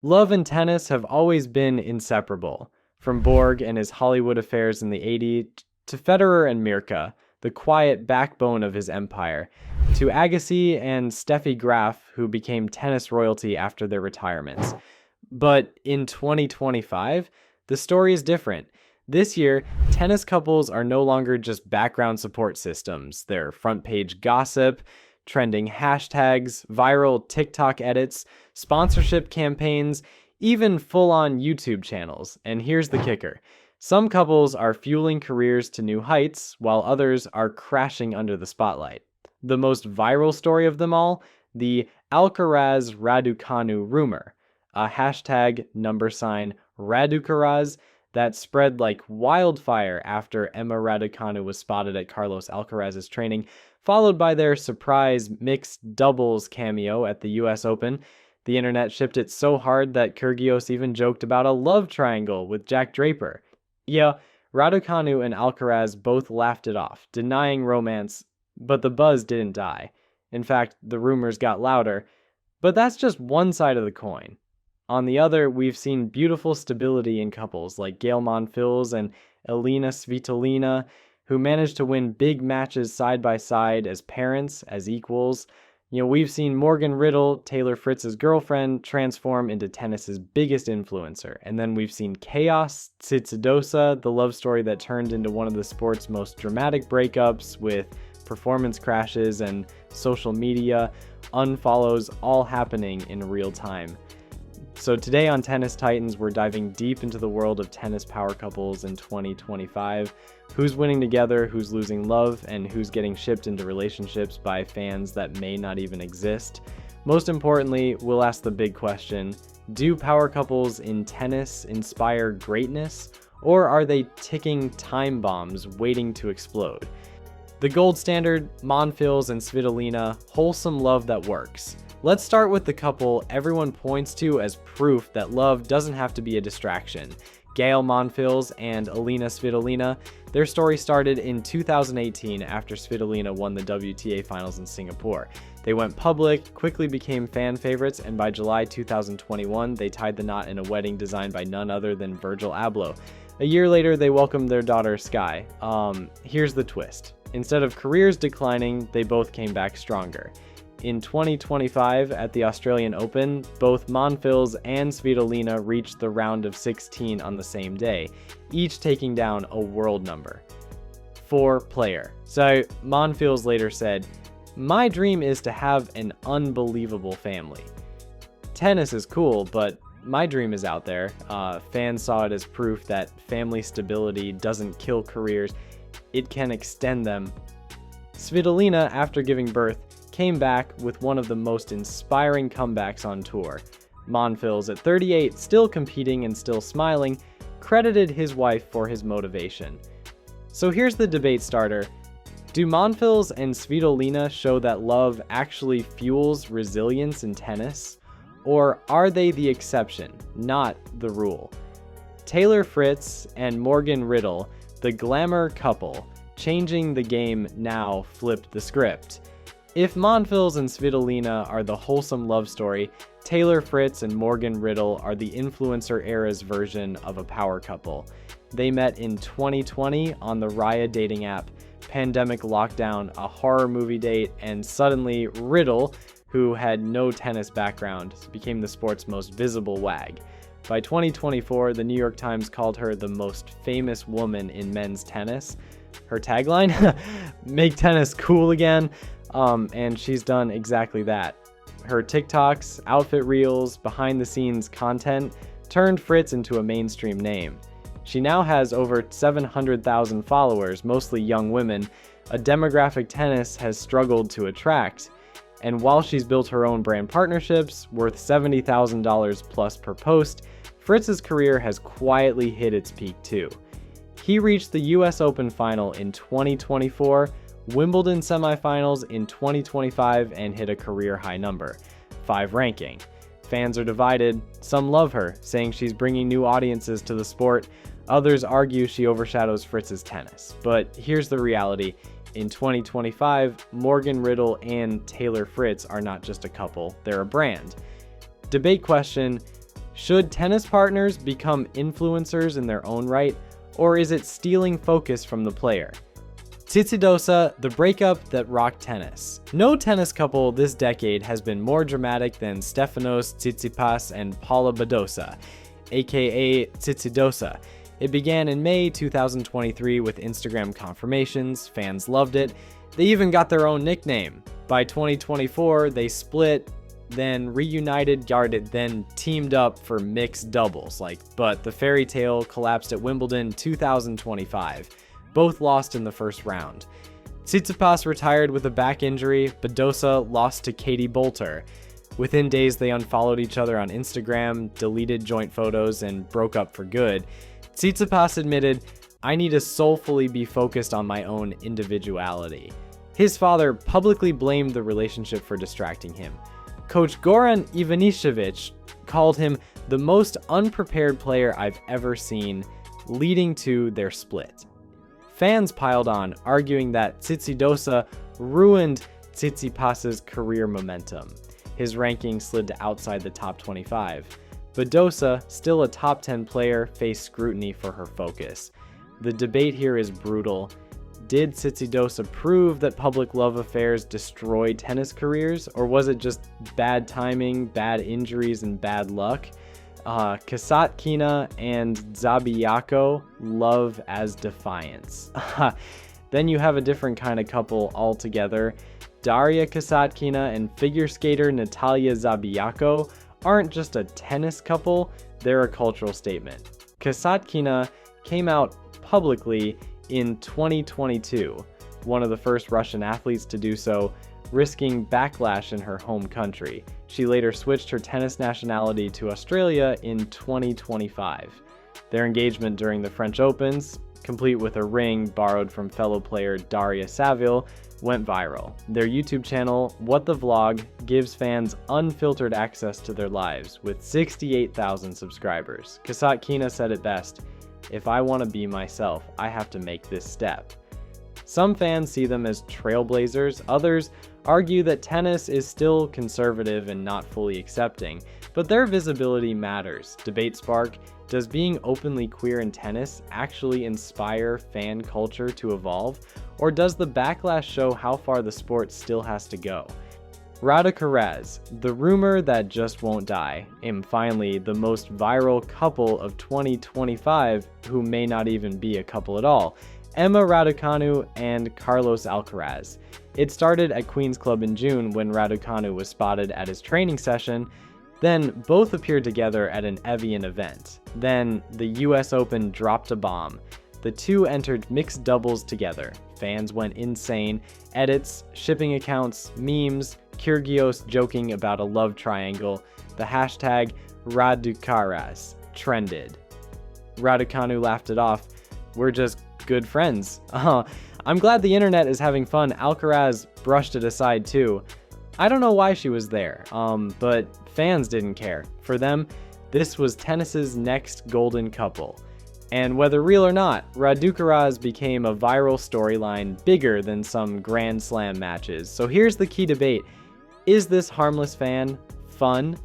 Love and tennis have always been inseparable, from Borg and his Hollywood affairs in the '80s to Federer and Mirka, the quiet backbone of his empire, to Agassi and Steffi Graf, who became tennis royalty after their retirements. But in 2025, the story is different. This year, tennis couples are no longer just background support systems. They're front page gossip, trending hashtags, viral TikTok edits, sponsorship campaigns, even full-on YouTube channels. And here's the kicker. Some couples are fueling careers to new heights, while others are crashing under the spotlight. The most viral story of them all, the Alcaraz-Raducanu rumor, a hashtag #Raducaraz that spread like wildfire after Emma Raducanu was spotted at Carlos Alcaraz's training, followed by their surprise mixed doubles cameo at the US Open. The internet shipped it so hard that Kyrgios even joked about a love triangle with Jack Draper. Yeah, Raducanu and Alcaraz both laughed it off, denying romance, but the buzz didn't die. In fact, the rumors got louder, but that's just one side of the coin. On the other, we've seen beautiful stability in couples like Gael Monfils and Elina Svitolina, who managed to win big matches side by side as parents, as equals. We've seen Morgan Riddle, Taylor Fritz's girlfriend, transform into tennis's biggest influencer. And then we've seen chaos, Tsitsidosa, the love story that turned into one of the sport's most dramatic breakups with performance crashes and social media unfollows all happening in real time. So today on Tennis Titans, we're diving deep into the world of tennis power couples in 2025. Who's winning together, who's losing love, and who's getting shipped into relationships by fans that may not even exist. Most importantly, we'll ask the big question, do power couples in tennis inspire greatness, or are they ticking time bombs waiting to explode? The gold standard, Monfils and Svitolina, wholesome love that works. Let's start with the couple everyone points to as proof that love doesn't have to be a distraction. Gael Monfils and Elina Svitolina. Their story started in 2018 after Svitolina won the WTA finals in Singapore. They went public, quickly became fan favorites, and by July 2021, they tied the knot in a wedding designed by none other than Virgil Abloh. A year later, they welcomed their daughter Sky. Here's the twist. Instead of careers declining, they both came back stronger. In 2025, at the Australian Open, both Monfils and Svitolina reached the round of 16 on the same day, each taking down a world number. 4-player. So Monfils later said, "My dream is to have an unbelievable family. Tennis is cool, but my dream is out there." Fans saw it as proof that family stability doesn't kill careers, it can extend them. Svitolina, after giving birth, came back with one of the most inspiring comebacks on tour. Monfils, at 38, still competing and still smiling, credited his wife for his motivation. So here's the debate starter. Do Monfils and Svitolina show that love actually fuels resilience in tennis? Or are they the exception, not the rule? Taylor Fritz and Morgan Riddle, the glamour couple, changing the game now flipped the script. If Monfils and Svitolina are the wholesome love story, Taylor Fritz and Morgan Riddle are the influencer era's version of a power couple. They met in 2020 on the Raya dating app, pandemic lockdown, a horror movie date, and suddenly Riddle, who had no tennis background, became the sport's most visible wag. By 2024, the New York Times called her the most famous woman in men's tennis. Her tagline? Make tennis cool again. And she's done exactly that. Her TikToks, outfit reels, behind-the-scenes content turned Fritz into a mainstream name. She now has over 700,000 followers, mostly young women, a demographic tennis has struggled to attract. And while she's built her own brand partnerships, worth $70,000 plus per post, Fritz's career has quietly hit its peak too. He reached the US Open final in 2024, Wimbledon semifinals in 2025, and hit a career high number, 5 ranking. Fans are divided. Some love her, saying she's bringing new audiences to the sport. Others argue she overshadows Fritz's tennis. But here's the reality. In 2025, Morgan Riddle and Taylor Fritz are not just a couple, they're a brand. Debate question, Should tennis partners become influencers in their own right, or is it stealing focus from the player? Tsitsidosa, the breakup that rocked tennis. No tennis couple this decade has been more dramatic than Stefanos Tsitsipas and Paula Badosa, aka Tsitsidosa. It began in May 2023 with Instagram confirmations, fans loved it, they even got their own nickname. By 2024, they split, then reunited, then teamed up for mixed doubles, but the fairy tale collapsed at Wimbledon 2025. Both lost in the first round. Tsitsipas retired with a back injury, Badosa lost to Katie Bolter. Within days, they unfollowed each other on Instagram, deleted joint photos, and broke up for good. Tsitsipas admitted, "I need to soulfully be focused on my own individuality." His father publicly blamed the relationship for distracting him. Coach Goran Ivanišević called him the most unprepared player I've ever seen, leading to their split. Fans piled on, arguing that Tsitsidosa ruined Tsitsipas's career momentum. His ranking slid to outside the top 25. Badosa, still a top 10 player, faced scrutiny for her focus. The debate here is brutal. Did Tsitsidosa prove that public love affairs destroy tennis careers, or was it just bad timing, bad injuries, and bad luck? Kasatkina and Zabiako love as defiance. Then you have a different kind of couple altogether. Daria Kasatkina and figure skater Natalia Zabiako aren't just a tennis couple, they're a cultural statement. Kasatkina came out publicly in 2022, one of the first Russian athletes to do so, risking backlash in her home country. She later switched her tennis nationality to Australia in 2025. Their engagement during the French Opens, complete with a ring borrowed from fellow player Daria Saville, went viral. Their YouTube channel, What the Vlog, gives fans unfiltered access to their lives, with 68,000 subscribers. Kasatkina said it best, "If I want to be myself, I have to make this step." Some fans see them as trailblazers, others argue that tennis is still conservative and not fully accepting, but their visibility matters. Debate spark, does being openly queer in tennis actually inspire fan culture to evolve, or does the backlash show how far the sport still has to go? Raducaraz, the rumor that just won't die, and finally the most viral couple of 2025 who may not even be a couple at all, Emma Raducanu and Carlos Alcaraz. It started at Queen's Club in June when Raducanu was spotted at his training session, then both appeared together at an Evian event. Then the US Open dropped a bomb. The two entered mixed doubles together. Fans went insane. Edits, shipping accounts, memes, Kyrgios joking about a love triangle. The hashtag Raducaraz trended. Raducanu laughed it off. "We're just good friends." I'm glad the internet is having fun. Alcaraz brushed it aside too. I don't know why she was there, but fans didn't care. For them, this was tennis's next golden couple. And whether real or not, Raducaraz became a viral storyline bigger than some Grand Slam matches. So here's the key debate. Is this harmless fan fun,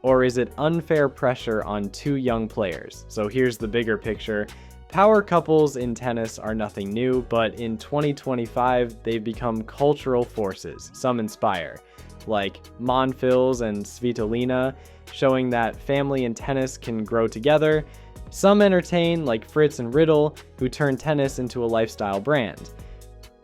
or is it unfair pressure on two young players? So here's the bigger picture. Power couples in tennis are nothing new, but in 2025, they've become cultural forces. Some inspire, like Monfils and Svitolina, showing that family and tennis can grow together. Some entertain, like Fritz and Riddle, who turn tennis into a lifestyle brand.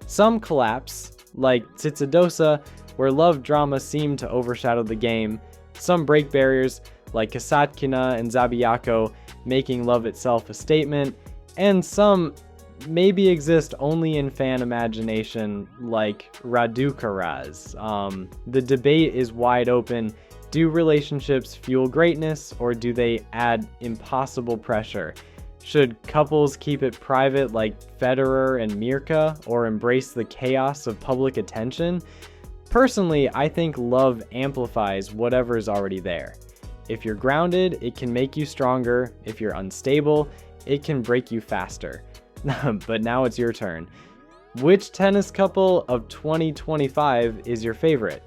Some collapse, like Tsitsidosa, where love drama seemed to overshadow the game. Some break barriers, like Kasatkina and Zabiako, making love itself a statement. And some maybe exist only in fan imagination, like Raducaraz. The debate is wide open. Do relationships fuel greatness, or do they add impossible pressure? Should couples keep it private like Federer and Mirka, or embrace the chaos of public attention? Personally, I think love amplifies whatever is already there. If you're grounded, it can make you stronger. If you're unstable, it can break you faster. But now it's your turn. Which tennis couple of 2025 is your favorite?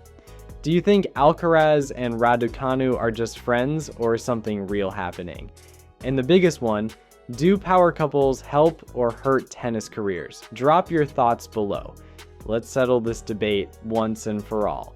Do you think Alcaraz and Raducanu are just friends or something real happening? And the biggest one, do power couples help or hurt tennis careers? Drop your thoughts below. Let's settle this debate once and for all.